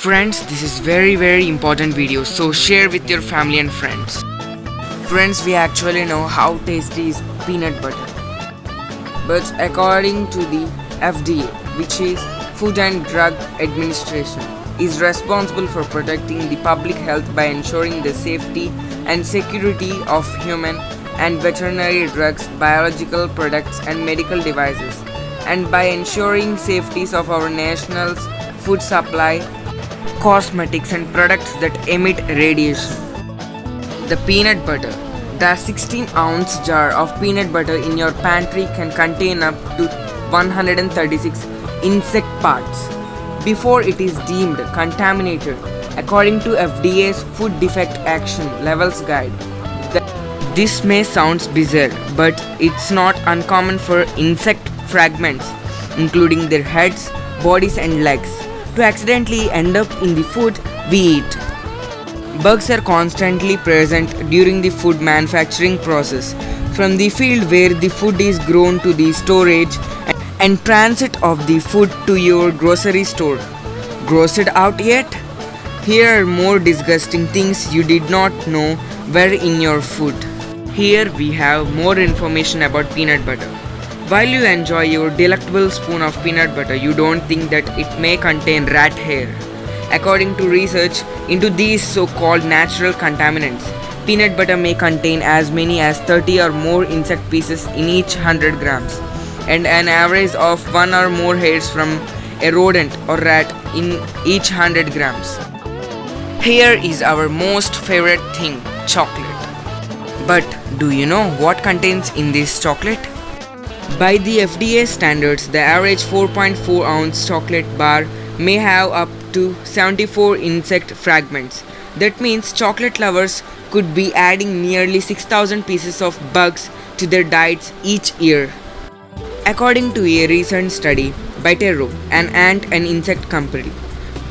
Friends, this is very important video, so share with your family and friends. Friends, we actually know how tasty is peanut butter. But according to the FDA, which is Food and Drug Administration, is responsible for protecting the public health by ensuring the safety and security of human and veterinary drugs, biological products and medical devices, and by ensuring safeties of our national food supply, cosmetics and products that emit radiation. The peanut butter. The 16-ounce jar of peanut butter in your pantry can contain up to 136 insect parts before it is deemed contaminated, according to FDA's Food Defect Action Levels Guide. This may sound bizarre, but it's not uncommon for insect fragments, including their heads, bodies and legs, to accidentally end up in the food we eat. Bugs are constantly present during the food manufacturing process, from the field where the food is grown to the storage and transit of the food to your grocery store. Grossed out yet? Here are more disgusting things you did not know were in your food. Here we have more information about peanut butter. While you enjoy your delectable spoon of peanut butter, you don't think that it may contain rat hair. According to research into these so-called natural contaminants, peanut butter may contain as many as 30 or more insect pieces in each 100 grams, and an average of 1 or more hairs from a rodent or rat in each 100 grams. Here is our most favorite thing, chocolate. But do you know what contains in this chocolate? By the FDA standards, the average 4.4 ounce chocolate bar may have up to 74 insect fragments. That means chocolate lovers could be adding nearly 6,000 pieces of bugs to their diets each year. According to a recent study by Terro, an ant and insect company,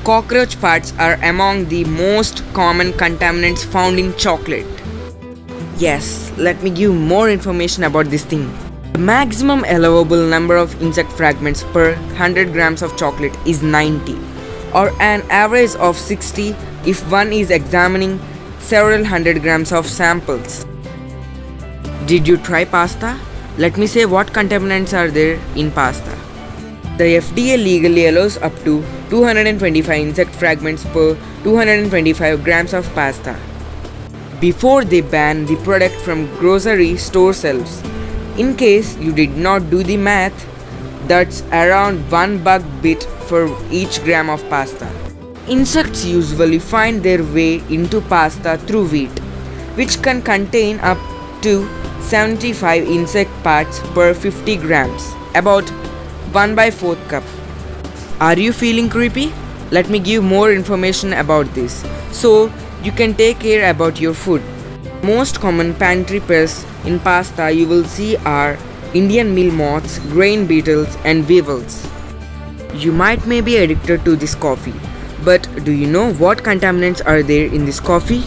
cockroach parts are among the most common contaminants found in chocolate. Yes, let me give more information about this thing. The maximum allowable number of insect fragments per 100 grams of chocolate is 90, or an average of 60 if one is examining several hundred grams of samples. Did you try pasta? Let me say what contaminants are there in pasta. The FDA legally allows up to 225 insect fragments per 225 grams of pasta before they ban the product from grocery store shelves. In case you did not do the math, that's around 1 bug bit for each gram of pasta. Insects usually find their way into pasta through wheat, which can contain up to 75 insect parts per 50 grams, about 1/4 cup. Are you feeling creepy? Let me give more information about this, so you can take care about your food. Most common pantry pests in pasta you will see are Indian meal moths, grain beetles and weevils. You might be addicted to this coffee, but do you know what contaminants are there in this coffee?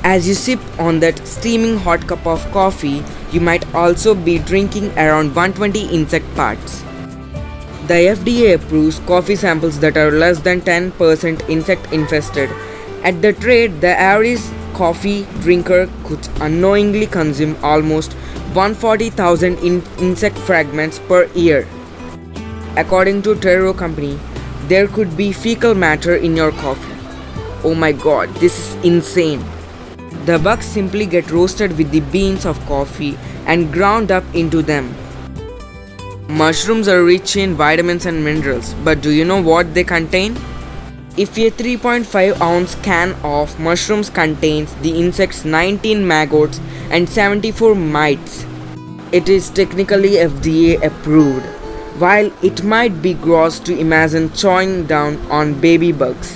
As you sip on that steaming hot cup of coffee, you might also be drinking around 120 insect parts. The FDA approves coffee samples that are less than 10% insect infested. At the rate, the average coffee drinker could unknowingly consume almost 140,000 insect fragments per year. According to Terro company, there could be fecal matter in your coffee. Oh my god, this is insane. The bugs simply get roasted with the beans of coffee and ground up into them. Mushrooms are rich in vitamins and minerals, but do you know what they contain? If a 3.5 ounce can of mushrooms contains the insects 19 maggots and 74 mites, it is technically FDA approved, while it might be gross to imagine chowing down on baby bugs.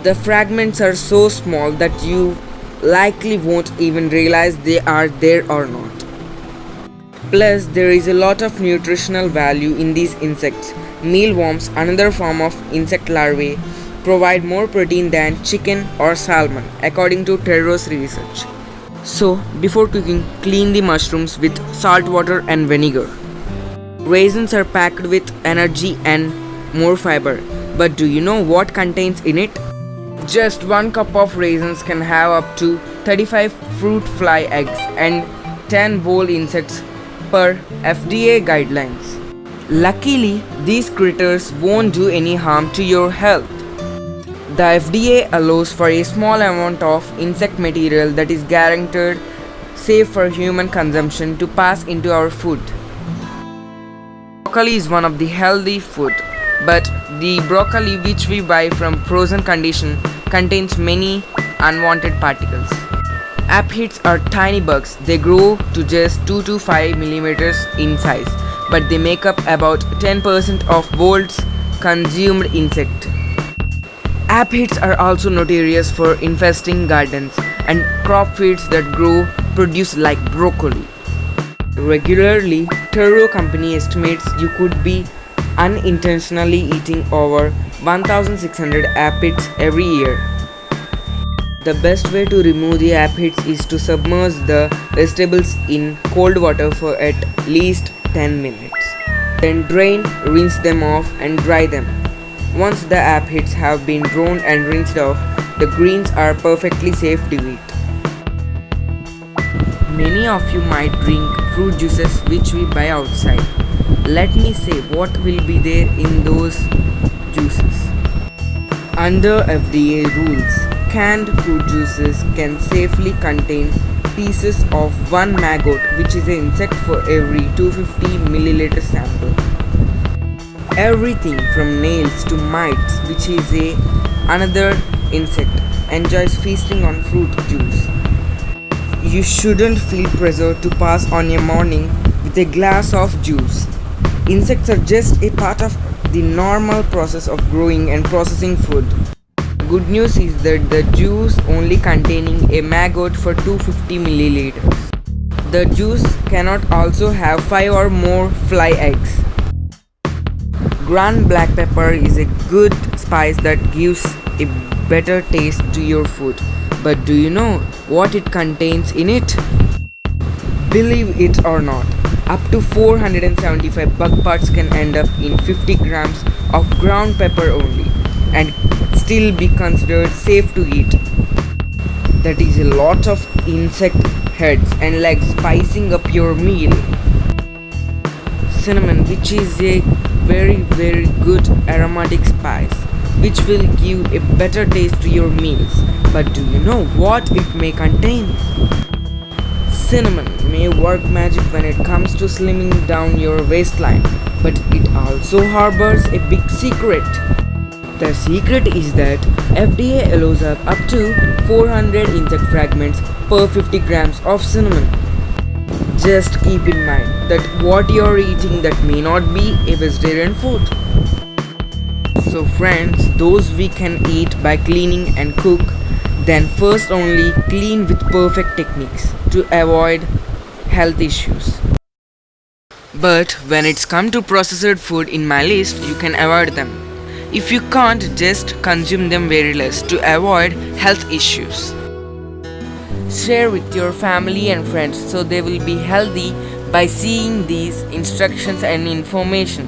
The fragments are so small that you likely won't even realize they are there or not. Plus, there is a lot of nutritional value in these insects. Mealworms, another form of insect larvae, provide more protein than chicken or salmon, according to Terro's research. So, before cooking, clean the mushrooms with salt water and vinegar. Raisins are packed with energy and more fiber, But do you know what contains in it? Just 1 cup of raisins can have up to 35 fruit fly eggs and 10 whole insects per FDA guidelines. Luckily, these critters won't do any harm to your health. The FDA allows for a small amount of insect material that is guaranteed safe for human consumption to pass into our food. Broccoli is one of the healthy food, but the broccoli which we buy from frozen condition contains many unwanted particles. Aphids are tiny bugs. They grow to just 2 to 5 millimeters in size, but they make up about 10% of world's consumed insect. Aphids are also notorious for infesting gardens and crop fields that grow produce like broccoli. Regularly, Taro Company estimates you could be unintentionally eating over 1,600 aphids every year. The best way to remove the aphids is to submerge the vegetables in cold water for at least 10 minutes. Then drain, rinse them off and dry them. Once the aphids have been drawn and rinsed off, the greens are perfectly safe to eat. Many of you might drink fruit juices which we buy outside. Let me say what will be there in those juices. Under FDA rules, canned fruit juices can safely contain pieces of one maggot, which is an insect, for every 250 milliliter sample. Everything from nails to mites, which is another insect, enjoys feasting on fruit juice. You shouldn't feel pressure to pass on your morning with a glass of juice. Insects are just a part of the normal process of growing and processing food. Good news is that the juice only containing a maggot for 250 milliliters. The juice cannot also have 5 or more fly eggs. Ground black pepper is a good spice that gives a better taste to your food. But do you know what it contains in it? Believe it or not, up to 475 bug parts can end up in 50 grams of ground pepper only and still be considered safe to eat. That is a lot of insect heads and legs spicing up your meal. Cinnamon, which is a very good aromatic spice, which will give a better taste to your meals. But do you know what it may contain? Cinnamon may work magic when it comes to slimming down your waistline, but it also harbors a big secret. The secret is that FDA allows up to 400 insect fragments per 50 grams of cinnamon. Just keep in mind that what you're eating that may not be a vegetarian food. So friends, those we can eat by cleaning and cook, then first only clean with perfect techniques to avoid health issues. But when it's come to processed food in my list, you can avoid them. If you can't, just consume them very less to avoid health issues. Share with your family and friends so they will be healthy by seeing these instructions and information.